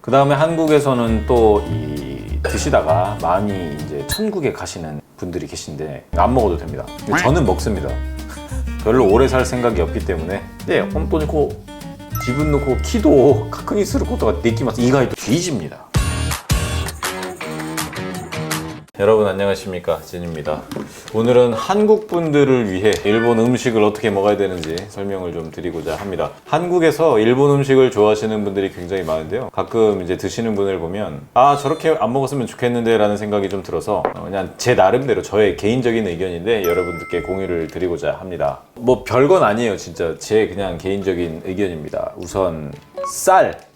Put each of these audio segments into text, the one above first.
그 다음에 한국에서는 또 드시다가 많이 이제 천국에 가시는 분들이 계신데 안 먹어도 됩니다. 저는 먹습니다. 별로 오래 살 생각이 없기 때문에. 네, 혼돈이 지분 놓고 키도 가끔이することができます. 이가 뒤집니다. 여러분 안녕하십니까, 진입니다. 오늘은 한국 분들을 위해 일본 음식을 어떻게 먹어야 되는지 설명을 좀 드리고자 합니다. 한국에서 일본 음식을 좋아하시는 분들이 굉장히 많은데요, 가끔 이제 드시는 분을 보면 저렇게 안 먹었으면 좋겠는데 라는 생각이 좀 들어서 그냥 제 나름대로 저의 개인적인 의견인데 여러분들께 공유를 드리고자 합니다. 뭐 별건 아니에요, 진짜 제 그냥 개인적인 의견입니다. 우선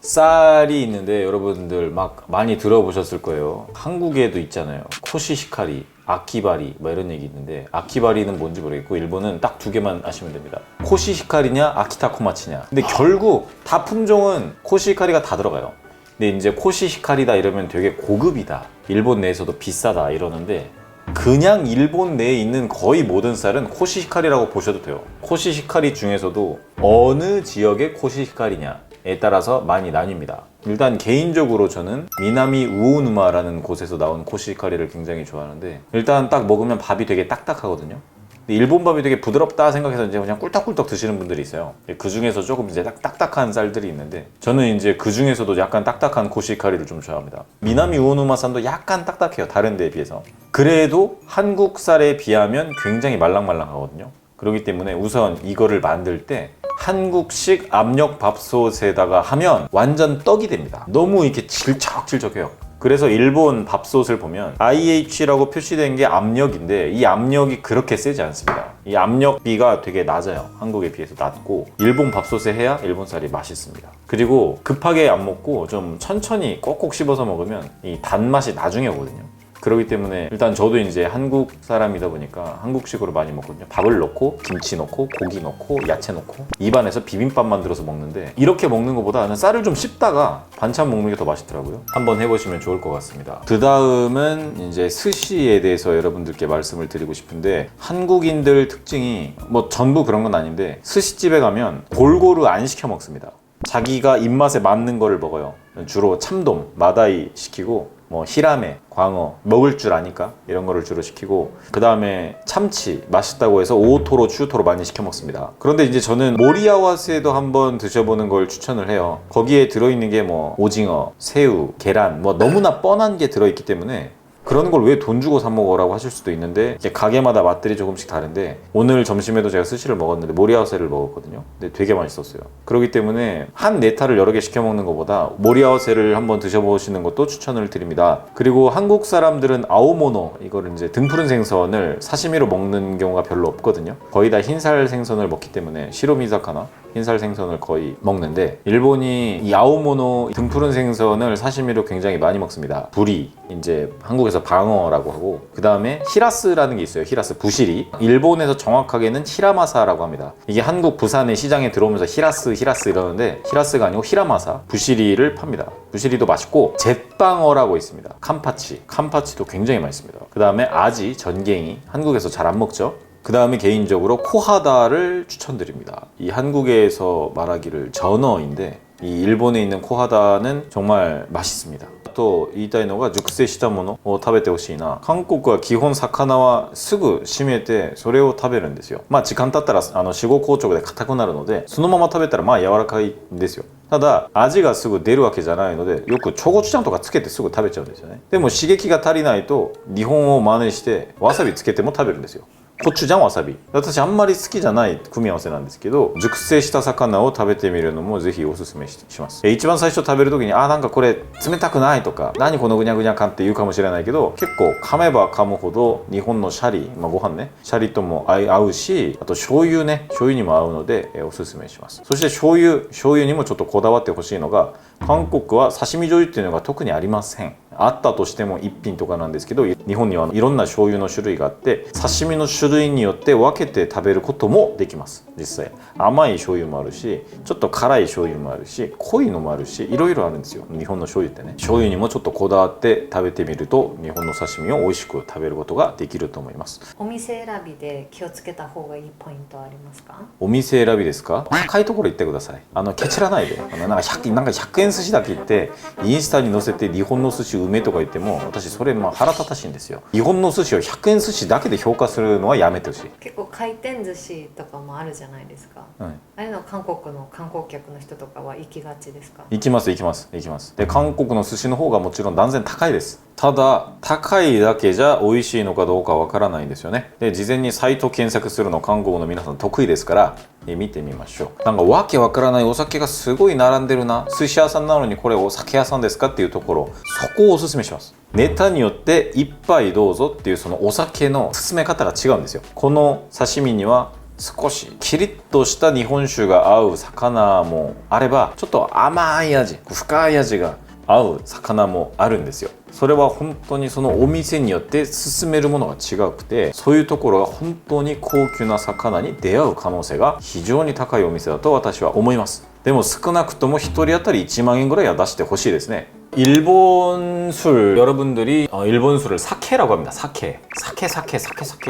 쌀이 있는데 여러분들 막 많이 들어보셨을 거예요. 한국에도 있잖아요. 코시히카리, 아키바리 뭐 이런 얘기 있는데, 아키바리는 뭔지 모르겠고 일본은 딱 두 개만 아시면 됩니다. 코시히카리냐 아키타코마치냐. 근데 결국 다 품종은 코시히카리가 다 들어가요. 근데 이제 코시히카리다 이러면 되게 고급이다, 일본 내에서도 비싸다 이러는데, 그냥 일본 내에 있는 거의 모든 쌀은 코시히카리라고 보셔도 돼요. 코시히카리 중에서도 어느 지역의 코시히카리냐에 따라서 많이 나뉩니다. 일단 개인적으로 저는 미나미 우오누마라는 곳에서 나온 코시히카리를 굉장히 좋아하는데, 일단 딱 먹으면 밥이 되게 딱딱하거든요. 근데 일본 밥이 되게 부드럽다 생각해서 이제 그냥 꿀떡꿀떡 드시는 분들이 있어요. 그 중에서 조금 이제 딱딱한 쌀들이 있는데, 저는 이제 그 중에서도 약간 딱딱한 코시히카리를 좀 좋아합니다. 미나미 우오누마산도 약간 딱딱해요, 다른 데에 비해서. 그래도 한국 쌀에 비하면 굉장히 말랑말랑하거든요. 그렇기 때문에 우선 이거를 만들 때 한국식 압력밥솥에다가 하면 완전 떡이 됩니다. 너무 이렇게 질척질척해요. 그래서 일본 밥솥을 보면 IH라고 표시된 게 압력인데, 이 압력이 그렇게 세지 않습니다. 이 압력비가 되게 낮아요. 한국에 비해서 낮고, 일본 밥솥에 해야 일본 쌀이 맛있습니다. 그리고 급하게 안 먹고 좀 천천히 꼭꼭 씹어서 먹으면 이 단맛이 나중에 오거든요. 그렇기 때문에 일단 저도 이제 한국 사람이다 보니까 한국식으로 많이 먹거든요. 밥을 넣고 김치 넣고 고기 넣고 야채 넣고 입안에서 비빔밥 만들어서 먹는데, 이렇게 먹는 것보다 쌀을 좀 씹다가 반찬 먹는 게 더 맛있더라고요. 한번 해보시면 좋을 것 같습니다. 그 다음은 이제 스시에 대해서 여러분들께 말씀을 드리고 싶은데, 한국인들 특징이 뭐 전부 그런 건 아닌데, 스시집에 가면 골고루 안 시켜 먹습니다. 자기가 입맛에 맞는 거를 먹어요. 주로 참돔, 마다이 시키고, 뭐 히라메, 광어 먹을 줄 아니까 이런 거를 주로 시키고, 그 다음에 참치 맛있다고 해서 오토로, 추토로 많이 시켜 먹습니다. 그런데 이제 저는 모리아와스에도 한번 드셔보는 걸 추천을 해요. 거기에 들어있는 게 뭐 오징어, 새우, 계란, 뭐 너무나 뻔한 게 들어있기 때문에 그런 걸 왜 돈 주고 사 먹으라고 하실 수도 있는데, 이제 가게마다 맛들이 조금씩 다른데, 오늘 점심에도 제가 스시를 먹었는데 모리아와세를 먹었거든요. 근데 되게 맛있었어요. 그렇기 때문에 한 네타를 여러 개 시켜 먹는 것보다 모리아와세를 한번 드셔보시는 것도 추천을 드립니다. 그리고 한국 사람들은 아오모노, 이거를 이제 등푸른 생선을 사시미로 먹는 경우가 별로 없거든요. 거의 다 흰살 생선을 먹기 때문에 시로미사카나 흰살 생선을 거의 먹는데, 일본이 이 아오모노 등푸른 생선을 사시미로 굉장히 많이 먹습니다. 부리, 이제 한국에서 방어라고 하고, 그 다음에 히라스라는 게 있어요. 히라스, 부시리. 일본에서 정확하게는 히라마사라고 합니다. 이게 한국 부산의 시장에 들어오면서 히라스 이러는데, 히라스가 아니고 히라마사, 부시리를 팝니다. 부시리도 맛있고, 잿방어라고 있습니다. 캄파치도 굉장히 맛있습니다. 그 다음에 아지, 전갱이, 한국에서 잘 안 먹죠. 그 다음에 개인적으로 코하다를 추천드립니다. 이 한국에서 말하기를 전어인데, 이 일본에 있는 코하다는 정말 맛있습니다. 또言いたいのが熟成したものを食べてほしいな。韓国は基本魚はすぐ締めてそれを食べるんですよ。まあ時間経ったら死後硬直で硬くなるので、そのまま食べたらまあ柔らかいんですよ。ただ味がすぐ出るわけじゃないので、よくチョゴチャンとかつけてすぐ食べちゃうんですよね。でも刺激が足りないと日本を真似してわさびつけても食べるんですよ。コチュジャンわさび、私あんまり好きじゃない組み合わせなんですけど、熟成した魚を食べてみるのもぜひおすすめします。一番最初食べる時になんかこれ冷たくないとか、何このぐにゃぐにゃ感って言うかもしれないけど、結構噛めば噛むほど日本のシャリ、ご飯ね、シャリとも合うし、あと醤油ね、醤油にも合うのでおすすめします。そして醤油にもちょっとこだわってほしいのが、韓国は刺身醤油っていうのが特にありません。あったとしても一品とかなんですけど、日本にはいろんな醤油の種類があって、刺身の種類によって分けて食べることもできます。実際甘い醤油もあるし、ちょっと辛い醤油もあるし、濃いのもあるし、いろいろあるんですよ、日本の醤油ってね。醤油にもちょっとこだわって食べてみると、日本の刺身を美味しく食べることができると思います。お店選びで気をつけた方がいいポイントはありますか？お店選びですか？高いところ行ってください。ケチらないで。なんか100円寿司だけ言ってインスタに載せて日本の寿司うめえとか言っても、私それ腹立たしいんですよ。日本の寿司を100円寿司だけで評価するのはやめてほしい。結構回転寿司とかもあるじゃないですか、あれの韓国の観光客の人とかは行きがちですか？行きますで、韓国の寿司の方がもちろん断然高いです。ただ高いだけじゃ美味しいのかどうかわからないんですよね。で、事前にサイト検索するの韓国の皆さん得意ですから、見てみましょう。なんかわけわからないお酒がすごい並んでるな、寿司屋さんなのにこれお酒屋さんですかっていうところ、そこをおすすめします。ネタによって一杯どうぞっていうそのお酒の進め方が違うんですよ。この刺身には少しキリッとした日本酒が合う魚もあれば、ちょっと甘い味、深い味が合う魚もあるんですよ。それは本当にそのお店によって勧めるものが違くて、そういうところが本当に高級な魚に出会う可能性が非常に高いお店だと私は思います。でも少なくとも1人当たり1万円ぐらいは出してほしいですね。일본 술, 여러분들이 일본 술을 사케라고 합니다. 사케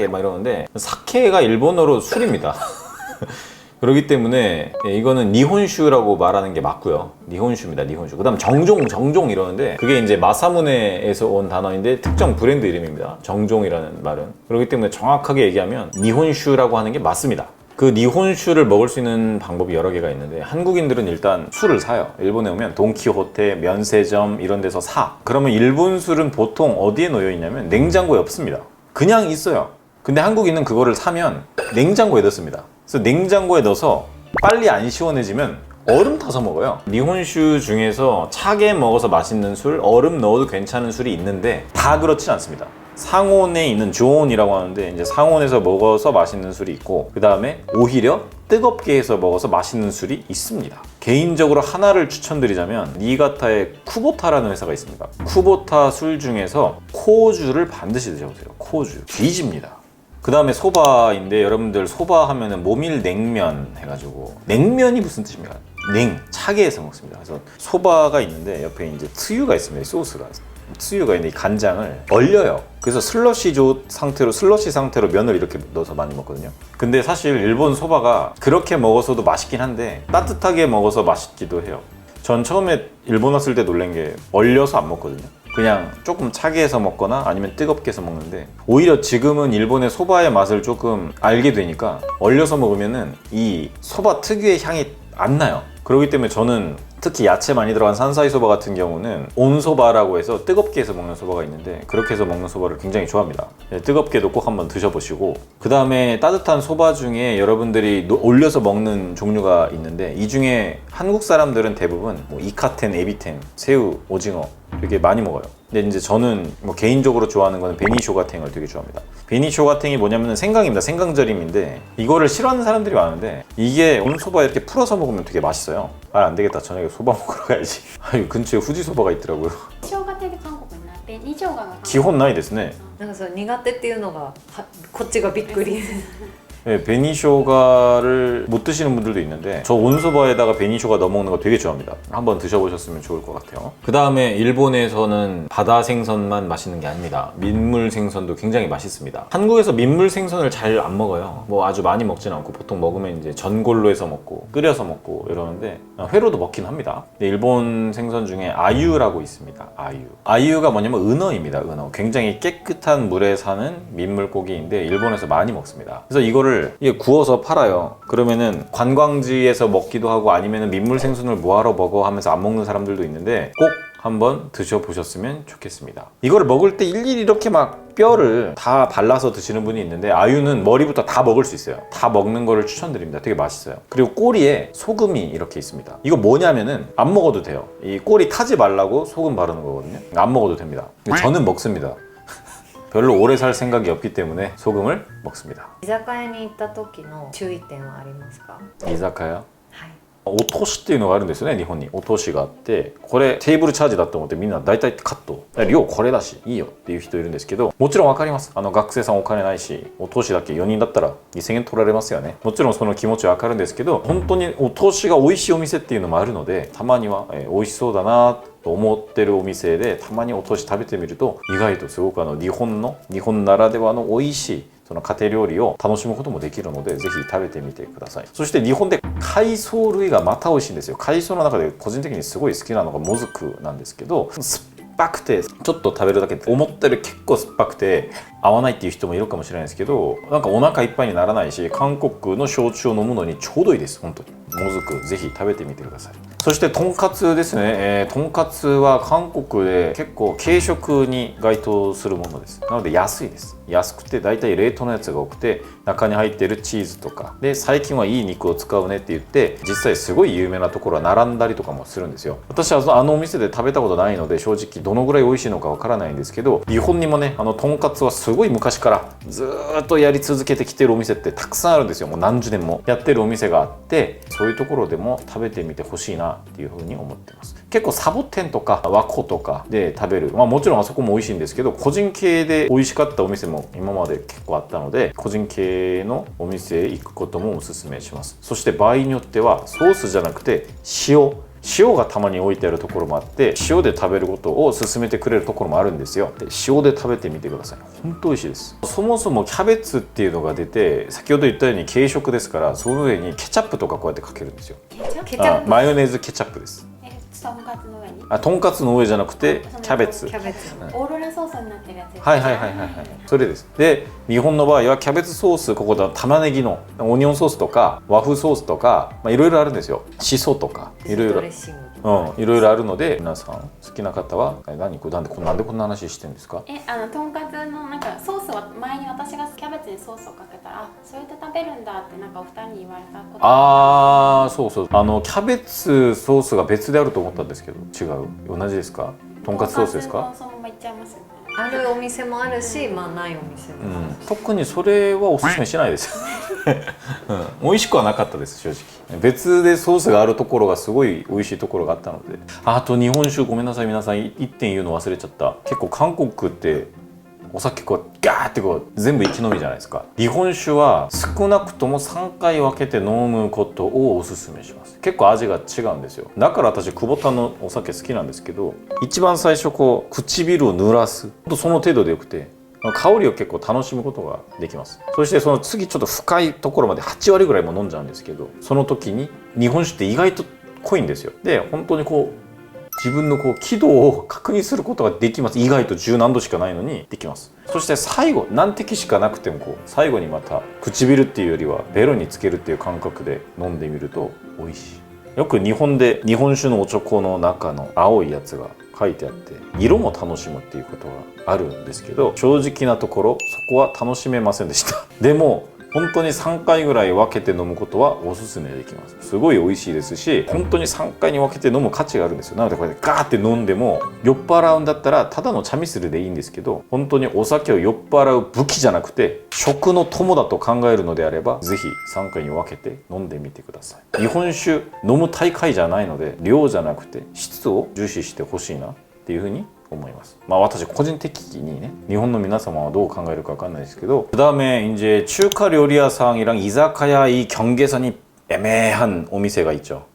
막 이러는데, 사케가 일본어로 술입니다. 그렇기 때문에 이거는 니혼슈라고 말하는 게 맞고요. 니혼슈입니다. 니혼슈. 그 다음 정종 이러는데, 그게 이제 마사무네에서 온 단어인데 특정 브랜드 이름입니다. 정종이라는 말은. 그렇기 때문에 정확하게 얘기하면 니혼슈라고 하는 게 맞습니다. 그 니혼슈를 먹을 수 있는 방법이 여러 개가 있는데, 한국인들은 일단 술을 사요. 일본에 오면 돈키호테, 면세점 이런 데서 사. 그러면 일본 술은 보통 어디에 놓여 있냐면 냉장고에 없습니다. 그냥 있어요. 근데 한국인은 그거를 사면 냉장고에 넣습니다. 그래서 냉장고에 넣어서 빨리 안 시원해지면 얼음 타서 먹어요. 니혼슈 중에서 차게 먹어서 맛있는 술, 얼음 넣어도 괜찮은 술이 있는데 다 그렇진 않습니다. 상온에 있는 조온이라고 하는데, 이제 상온에서 먹어서 맛있는 술이 있고, 그 다음에 오히려 뜨겁게 해서 먹어서 맛있는 술이 있습니다. 개인적으로 하나를 추천드리자면 니가타의 쿠보타라는 회사가 있습니다. 쿠보타 술 중에서 코주를 반드시 드셔보세요. 코주 뒤집니다. 그 다음에 소바인데, 여러분들 소바 하면은 모밀 냉면 해가지고, 냉면이 무슨 뜻입니까? 차게 해서 먹습니다. 그래서 소바가 있는데 옆에 이제 트유가 있습니다. 소스가. 트유가 있는데 이 간장을 얼려요. 그래서 슬러시 상태로 면을 이렇게 넣어서 많이 먹거든요. 근데 사실 일본 소바가 그렇게 먹어서도 맛있긴 한데 따뜻하게 먹어서 맛있기도 해요. 전 처음에 일본 왔을 때 놀란 게 얼려서 안 먹거든요. 그냥 조금 차게 해서 먹거나 아니면 뜨겁게 해서 먹는데, 오히려 지금은 일본의 소바의 맛을 조금 알게 되니까 얼려서 먹으면은 이 소바 특유의 향이 안 나요. 그렇기 때문에 저는 특히 야채 많이 들어간 산사이 소바 같은 경우는 온소바라고 해서 뜨겁게 해서 먹는 소바가 있는데, 그렇게 해서 먹는 소바를 굉장히 좋아합니다. 뜨겁게도 꼭 한번 드셔보시고, 그 다음에 따뜻한 소바 중에 여러분들이 올려서 먹는 종류가 있는데, 이 중에 한국 사람들은 대부분 이카텐, 에비텐, 새우, 오징어 이렇게 많이 먹어요. 근데 이제 저는 개인적으로 좋아하는 거는 베니쇼가탱을 되게 좋아합니다. 베니쇼가탱이 뭐냐면 생강입니다. 생강절임인데 이거를 싫어하는 사람들이 많은데, 이게 온소바 이렇게 풀어서 먹으면 되게 맛있어요. 아, 안 되겠다. 저녁에 소바 먹으러 가야지. 아유, 근처에 후지 소바가 있더라고요. 生姜って韓国になって紅生姜が 기혼 나이ですね. なんかそれ苦手っていうのがこっちがびっくり。 네, 베니쇼가를 못 드시는 분들도 있는데, 저 온소바에다가 베니쇼가 넣어 먹는 거 되게 좋아합니다. 한번 드셔보셨으면 좋을 것 같아요. 그 다음에 일본에서는 바다 생선만 맛있는 게 아닙니다. 민물 생선도 굉장히 맛있습니다. 한국에서 민물 생선을 잘 안 먹어요. 아주 많이 먹진 않고, 보통 먹으면 이제 전골로 해서 먹고 끓여서 먹고 이러는데, 회로도 먹긴 합니다. 일본 생선 중에 아유라고 있습니다. 아유가 뭐냐면 은어입니다. 은어. 굉장히 깨끗한 물에 사는 민물고기인데 일본에서 많이 먹습니다. 그래서 이거를 구워서 팔아요. 그러면은 관광지에서 먹기도 하고, 아니면은 민물 생선을 뭐하러 먹어 하면서 안 먹는 사람들도 있는데, 꼭 한번 드셔보셨으면 좋겠습니다. 이거를 먹을 때 일일이 이렇게 막 뼈를 다 발라서 드시는 분이 있는데, 아유는 머리부터 다 먹을 수 있어요. 다 먹는 거를 추천드립니다. 되게 맛있어요. 그리고 꼬리에 소금이 이렇게 있습니다. 이거 뭐냐면은 안 먹어도 돼요. 이 꼬리 타지 말라고 소금 바르는 거거든요. 안 먹어도 됩니다. 근데 저는 먹습니다. 별로 오래 살 생각이 없기 때문에 소금을 먹습니다. 居酒屋に行った時の注意点はありますか？ 이사카야? はい。落としっていうのがあるんですよね、日本に。落としがあって、これテーブルチャージだと思ってみんな大体カット。量これだし、いいよっていう人いるんですけど、もちろんわかります。学生さんお金ないし、落としだけ4人だったら2000円取られますよね。もちろんその気持ちわかるんですけど、本当に落としが美味しいお店っていうのもあるので、たまには美味しそうだなと思ってるお店で、たまに落とし食べてみると、意外とすごく日本ならではの美味しいその家庭料理を楽しむこともできるので、ぜひ食べてみてください。そして日本で海藻類がまた美味しいんですよ。海藻の中で個人的にすごい好きなのがもずくなんですけど、酸っぱくてちょっと食べるだけで思ったより結構酸っぱくて合わないっていう人もいるかもしれないですけど、なんかお腹いっぱいにならないし、韓国の焼酎を飲むのにちょうどいいです。本当にもずくぜひ食べてみてください。そしてとんかつですね、とんかつは韓国で結構軽食に該当するものです。なので安いです。安くて大体冷凍のやつが多くて、中に入っているチーズとかで、最近はいい肉を使うねって言って、実際すごい有名なところは並んだりとかもするんですよ。私はお店で食べたことないので、正直どのぐらい美味しいのかわからないんですけど、日本にもね、とんかつはすごい昔からずーっとやり続けてきてるお店ってたくさんあるんですよ。もう何十年もやってるお店があって、そういうところでも食べてみてほしいなっていうふうに思ってます。結構サボテンとか和光とかで食べる、もちろんあそこも美味しいんですけど、個人系で美味しかったお店も今まで結構あったので、個人系のお店へ行くこともおすすめします。そして場合によってはソースじゃなくて塩がたまに置いてあるところもあって、塩で食べることを勧めてくれるところもあるんですよ。で、塩で食べてみてください。本当美味しいです。そもそもキャベツっていうのが出て、先ほど言ったように軽食ですから、その上にケチャップとかこうやってかけるんですよ。ケチャップマヨネーズケチャップです。とんかつの上にとんかつの上じゃなくてキャベツ。オーロラソースになってるやつです。はい、それです。で、日本の場合はキャベツソース、ここでは玉ねぎのオニオンソースとか和風ソースとか、いろいろあるんですよ。しそとかいろいろいろいろあるので、皆さん好きな方はなんでこんな話してるんですか？とんかつのなんかソースは前に私がキャベツにソースをかけたら、そうやって食べるんだってなんかお二人に言われたこと。そうキャベツソースが別であると思ったんですけど、違う？同じですか？とんかつソースですか？そのままいっちゃいますよね。あるお店もあるし、ないお店もあるし、特にそれはおすすめしないです美味しくはなかったです、正直。別でソースがあるところがすごい美味しいところがあったので。あと日本酒、ごめんなさい皆さん、1点言うの忘れちゃった。結構韓国ってお酒ガーって全部一気飲みじゃないですか。日本酒は少なくとも3回分けて飲むことをおすすめします。結構味が違うんですよ。だから私久保田のお酒好きなんですけど、一番最初唇を濡らす、その程度でよくて、香りを結構楽しむことができます。そしてその次ちょっと深いところまで8割ぐらいも飲んじゃうんですけど、その時に日本酒って意外と濃いんですよ。で、本当に自分の輝度を確認することができます。意外と10何度しかないのにできます。そして最後、何滴しかなくても最後にまた唇っていうよりはベロにつけるっていう感覚で飲んでみると美味しい。よく日本で日本酒のおちょこの中の青いやつが書いてあって、色も楽しむっていうことがあるんですけど、正直なところそこは楽しめませんでしたでも本当に3回ぐらい分けて飲むことはおすすめできます。すごい美味しいですし、本当に3回に分けて飲む価値があるんですよ。なのでこれでガーって飲んでも、酔っ払うんだったらただのチャミスルでいいんですけど、本当にお酒を酔っ払う武器じゃなくて食の友だと考えるのであれば、ぜひ3回に分けて飲んでみてください。日本酒飲む大会じゃないので、量じゃなくて質を重視してほしいなっていうふうに思います。私個人的にね、日本の皆様はどう考えるかわかんないですけど, 그다음에 이제 중華料理屋さん이랑 이자카야 이 경계선이 애매한 오미세가 있죠.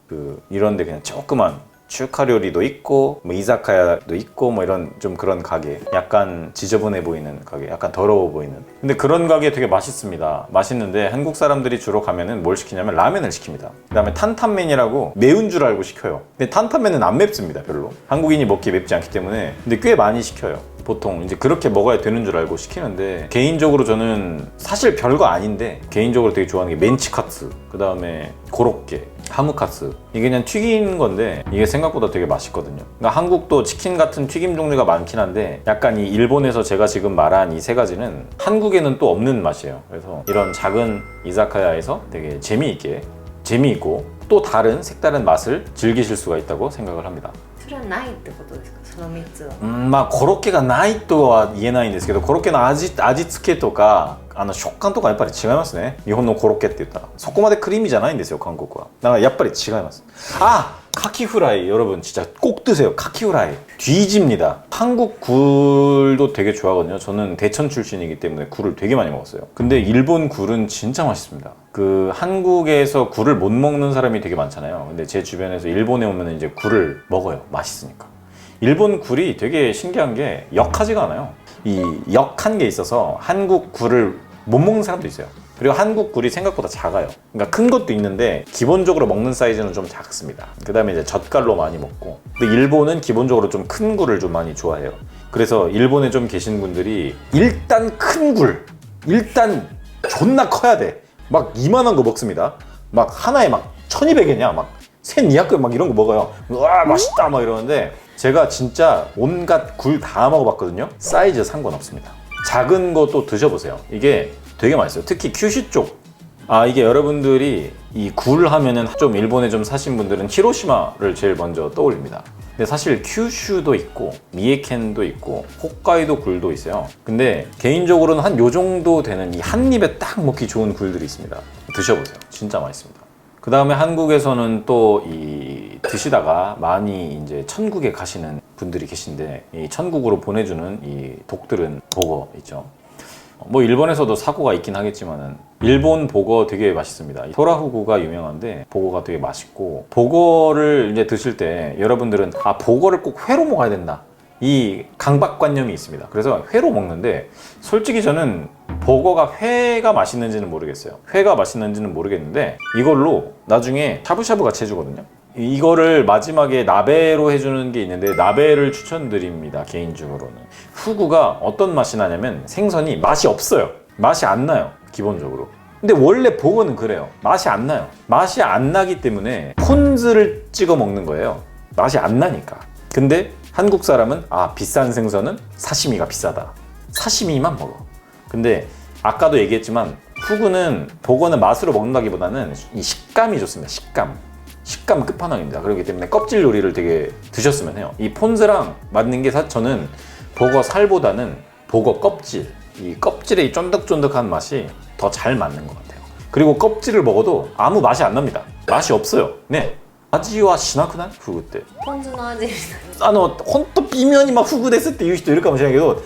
이런데 그냥 조그만 중華料理도 있고 이자카야도 있고 이런 좀 그런 가게, 약간 지저분해 보이는 가게, 약간 더러워 보이는. 근데 그런 가게 되게 맛있습니다. 맛있는데 한국 사람들이 주로 가면은 뭘 시키냐면 라면을 시킵니다. 그다음에 탄탄면이라고 매운 줄 알고 시켜요. 근데 탄탄면은 안 맵습니다, 별로. 한국인이 먹기 맵지 않기 때문에. 근데 꽤 많이 시켜요. 보통 이제 그렇게 먹어야 되는 줄 알고 시키는데, 개인적으로 저는 사실 별거 아닌데 개인적으로 되게 좋아하는 게 멘치카츠, 그 다음에 고로케, 하무카츠. 이게 그냥 튀긴 건데 이게 생각보다 되게 맛있거든요. 그러니까 한국도 치킨 같은 튀김 종류가 많긴 한데, 약간 이 일본에서 제가 지금 말한 이 세 가지는 한국에는 또 없는 맛이에요. 그래서 이런 작은 이자카야에서 되게 재미있고 또 다른 색다른 맛을 즐기실 수가 있다고 생각을 합니다. それはないってことですか、その3つは。まあコロッケがないとは言えないんですけど、コロッケの味付けとか食感とかやっぱり違いますね。日本のコロッケって言ったらそこまでクリーミーじゃないんですよ, 한국は。だからやっぱり違います。카키프라이 여러분 진짜 꼭 드세요. 카키프라이 뒤집니다. 한국 굴도 되게 좋아하거든요. 저는 대천 출신이기 때문에 굴을 되게 많이 먹었어요. 근데 일본 굴은 진짜 맛있습니다. 그 한국에서 굴을 못 먹는 사람이 되게 많잖아요. 근데 제 주변에서 일본에 오면 이제 굴을 먹어요. 맛있으니까. 일본 굴이 되게 신기한 게 역하지가 않아요. 이 역한 게 있어서 한국 굴을 못 먹는 사람도 있어요. 그리고 한국 굴이 생각보다 작아요. 그러니까 큰 것도 있는데 기본적으로 먹는 사이즈는 좀 작습니다. 그 다음에 이제 젓갈로 많이 먹고. 근데 일본은 기본적으로 좀 큰 굴을 좀 많이 좋아해요. 그래서 일본에 좀 계신 분들이 일단 큰 굴, 일단 존나 커야 돼. 막 이만한 거 먹습니다. 막 하나에 막 1200엔이야. 막 새니아급 막 이런 거 먹어요. 와 맛있다 막 이러는데 제가 진짜 온갖 굴 다 먹어봤거든요. 사이즈 상관없습니다. 작은 것도 드셔보세요. 이게 되게 맛있어요. 특히 큐슈 쪽. 이게 여러분들이 이 굴 하면은 좀 일본에 좀 사신 분들은 히로시마를 제일 먼저 떠올립니다. 근데 사실 큐슈도 있고 미에켄도 있고 홋카이도 굴도 있어요. 근데 개인적으로는 한 요 정도 되는 이 한 입에 딱 먹기 좋은 굴들이 있습니다. 드셔보세요. 진짜 맛있습니다. 그 다음에 한국에서는 또 이 드시다가 많이 이제 천국에 가시는 분들이 계신데, 이 천국으로 보내주는 이 독들은 보거 있죠. 뭐 일본에서도 사고가 있긴 하겠지만은 일본 보거 되게 맛있습니다. 토라후구가 유명한데 보거가 되게 맛있고, 보거를 이제 드실 때 여러분들은 보거를 꼭 회로 먹어야 된다, 이 강박관념이 있습니다. 그래서 회로 먹는데 솔직히 저는 보거가 회가 맛있는지는 모르겠어요. 회가 맛있는지는 모르겠는데 이걸로 나중에 샤브샤브 같이 해주거든요. 이거를 마지막에 나베로 해주는 게 있는데 나베를 추천드립니다. 개인적으로는 후구가 어떤 맛이 나냐면 생선이 맛이 없어요. 맛이 안 나요, 기본적으로. 근데 원래 보거는 그래요. 맛이 안 나요. 맛이 안 나기 때문에 폰즈를 찍어 먹는 거예요. 맛이 안 나니까. 근데 한국 사람은 비싼 생선은 사시미가 비싸다, 사시미만 먹어. 근데 아까도 얘기했지만 후구는, 보거는 맛으로 먹는다기보다는 이 식감이 좋습니다. 식감 끝판왕입니다. 그렇기 때문에 껍질 요리를 되게 드셨으면 해요. 이 폰즈랑 맞는 게 저는 보거 살보다는 보거 껍질, 이 껍질의 이 쫀득쫀득한 맛이 더 잘 맞는 것 같아요. 그리고 껍질을 먹어도 아무 맛이 안 납니다. 맛이 없어요. 네. 味はしなくない？フグって。ポン酢の味みたいな。ほんと微妙にフグですって言う人いるかもしれないけど、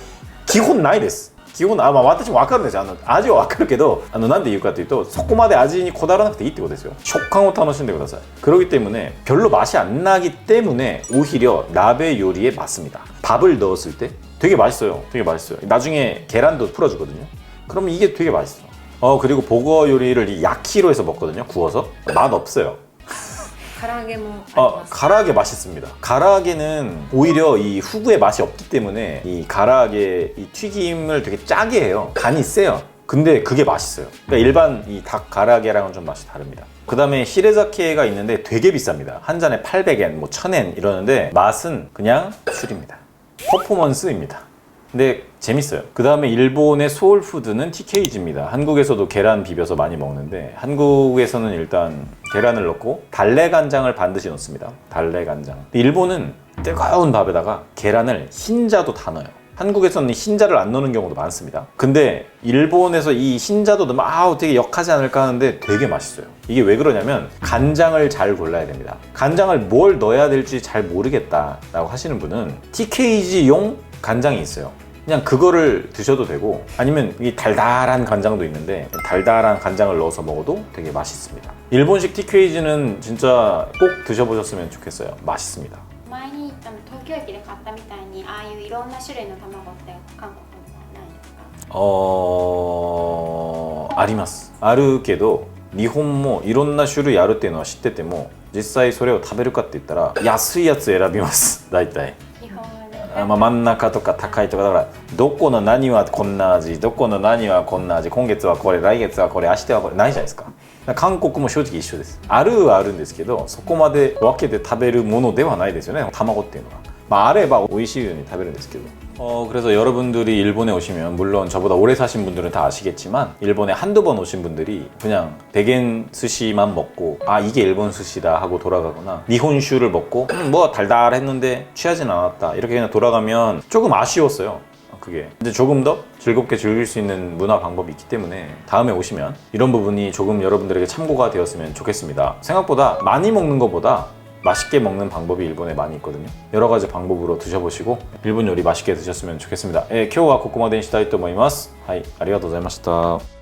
基本ないです。基本私も分かるんですよ。味は分かるけど、なんで言うかというと、そこまで味にこだわらなくていいってことですよ。食感を楽しんでください。그렇기 때문에 별로 맛이 안 나기 때문에 오히려 나베 요리에 맞습니다. 밥을 넣었을 때 되게 맛있어요. 되게 맛있어요. 나중에 계란도 풀어주거든요. 그러면 이게 되게 맛있어. 그리고 보거 요리를 이 야키로 해서 먹거든요. 구워서. 맛 없어요. 가라아게 맛있습니다. 가라아게는 오히려 이 후구의 맛이 없기 때문에 이 가라아게 이 튀김을 되게 짜게 해요. 간이 세요. 근데 그게 맛있어요. 그러니까 일반 이 닭 가라아게랑은 좀 맛이 다릅니다. 그 다음에 히레자케가 있는데 되게 비쌉니다. 한 잔에 800엔, 뭐 1000엔 이러는데 맛은 그냥 술입니다. 퍼포먼스입니다. 근데 재밌어요. 그 다음에 일본의 소울푸드는 TKG입니다. 한국에서도 계란 비벼서 많이 먹는데, 한국에서는 일단 계란을 넣고 달래간장을 반드시 넣습니다. 달래간장. 일본은 뜨거운 밥에다가 계란을 흰자도 다 넣어요. 한국에서는 흰자를 안 넣는 경우도 많습니다. 근데 일본에서 이 흰자도 넣으면 되게 역하지 않을까 하는데 되게 맛있어요. 이게 왜 그러냐면 간장을 잘 골라야 됩니다. 간장을 뭘 넣어야 될지 잘 모르겠다라고 하시는 분은 TKG용 간장이 있어요. 그냥 그거를 드셔도 되고, 아니면 이 달달한 간장도 있는데 달달한 간장을 넣어서 먹어도 되게 맛있습니다. 일본식 TKG는 진짜 꼭 드셔보셨으면 좋겠어요. 맛있습니다. 前に行ったの東京駅で買ったみたいにああいういろんな種類の卵って韓国にはないですか？あります。あるけど日本もいろんな種類あるっていうのは知ってても、実際それを食べるかって言ったら安いやつ選びます。大体基本はね。真ん中とか高いとかだから、どこの何はこんな味、どこの何はこんな味、今月はこれ、来月はこれ、明日はこれ、ないじゃないですか。韓国も正直一緒です。あるはあるんですけど、そこまで分けて食べるものではないですよね、卵っていうのは。あれば美味しいように食べるんですけど그래서 여러분들이 일본에 오시면 물론 저보다 오래 사신 분들은 다 아시겠지만 일본에 한두 번 오신 분들이 그냥 백엔 스시만 먹고 아 이게 일본 스시다 하고 돌아가거나 니혼슈를 먹고 뭐 달달했는데 취하진 않았다 이렇게 그냥 돌아가면 조금 아쉬웠어요. 그게 근데 조금 더 즐겁게 즐길 수 있는 문화 방법이 있기 때문에 다음에 오시면 이런 부분이 조금 여러분들에게 참고가 되었으면 좋겠습니다. 생각보다 많이 먹는 것보다 맛있게 먹는 방법이 일본에 많이 있거든요. 여러 가지 방법으로 드셔보시고 일본 요리 맛있게 드셨으면 좋겠습니다. 今日はここまでにしたいと思います。はい、ありがとうございました。